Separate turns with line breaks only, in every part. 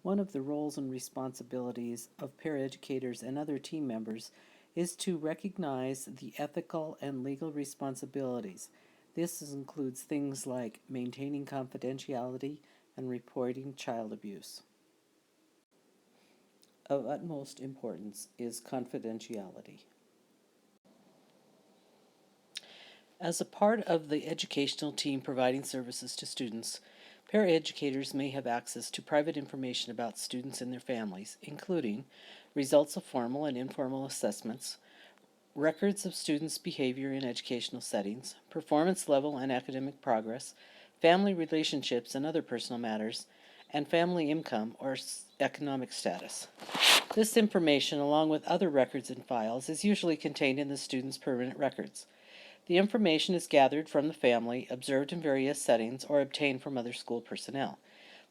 One of the roles and responsibilities of paraeducators and other team members is to recognize the ethical and legal responsibilities. This includes things like maintaining confidentiality and reporting child abuse. Of utmost importance is confidentiality. As a part of the educational team providing services to students, paraeducators may have access to private information about students and their families, including results of formal and informal assessments, records of students' behavior in educational settings, performance level and academic progress, family relationships and other personal matters, and family income or economic status. This information, along with other records and files, is usually contained in the student's permanent records. The information is gathered from the family, observed in various settings, or obtained from other school personnel.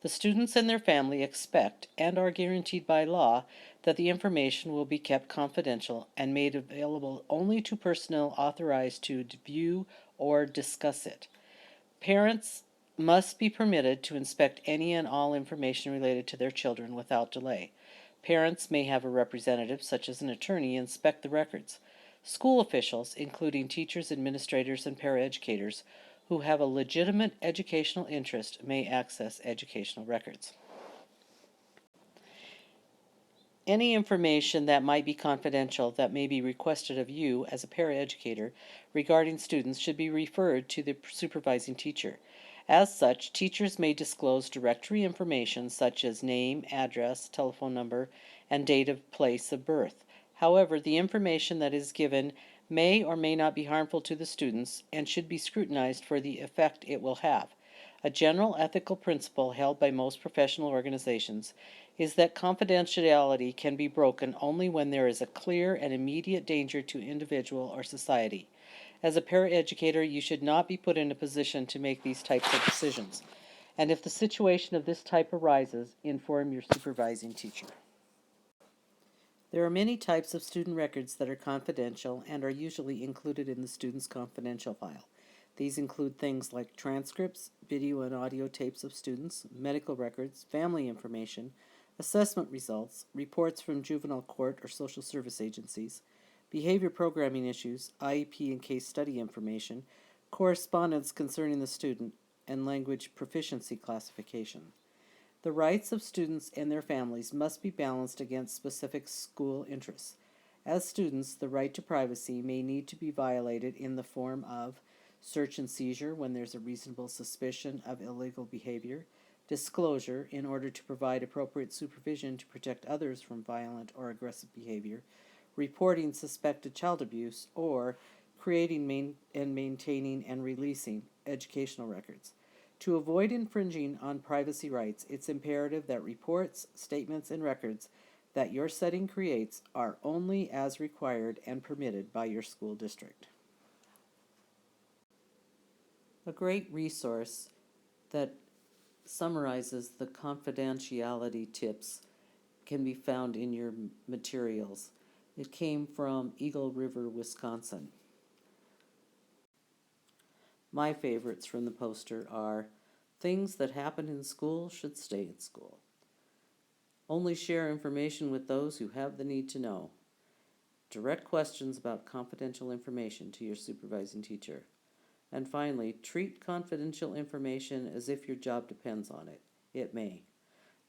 The students and their family expect and are guaranteed by law that the information will be kept confidential and made available only to personnel authorized to view or discuss it. Parents must be permitted to inspect any and all information related to their children without delay. Parents may have a representative, such as an attorney, inspect the records. School officials, including teachers, administrators, and paraeducators, who have a legitimate educational interest, may access educational records. Any information that might be confidential that may be requested of you as a paraeducator regarding students should be referred to the supervising teacher. As such, teachers may disclose directory information such as name, address, telephone number, and date of place of birth. However, the information that is given may or may not be harmful to the students and should be scrutinized for the effect it will have. A general ethical principle held by most professional organizations is that confidentiality can be broken only when there is a clear and immediate danger to individual or society. As a paraeducator, you should not be put in a position to make these types of decisions. And if the situation of this type arises, inform your supervising teacher. There are many types of student records that are confidential and are usually included in the student's confidential file. These include things like transcripts, video and audio tapes of students, medical records, family information, assessment results, reports from juvenile court or social service agencies, behavior programming issues, IEP and case study information, correspondence concerning the student, and language proficiency classification. The rights of students and their families must be balanced against specific school interests. As students, the right to privacy may need to be violated in the form of search and seizure when there's a reasonable suspicion of illegal behavior, disclosure in order to provide appropriate supervision to protect others from violent or aggressive behavior, reporting suspected child abuse, or creating and maintaining and releasing educational records. To avoid infringing on privacy rights, it's imperative that reports, statements, and records that your setting creates are only as required and permitted by your school district. A great resource that summarizes the confidentiality tips can be found in your materials. It came from Eagle River, Wisconsin. My favorites from the poster are things that happen in school should stay in school. Only share information with those who have the need to know. Direct questions about confidential information to your supervising teacher. And finally, treat confidential information as if your job depends on it. It may.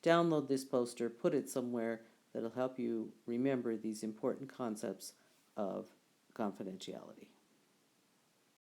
Download this poster, put it somewhere that'll help you remember these important concepts of confidentiality.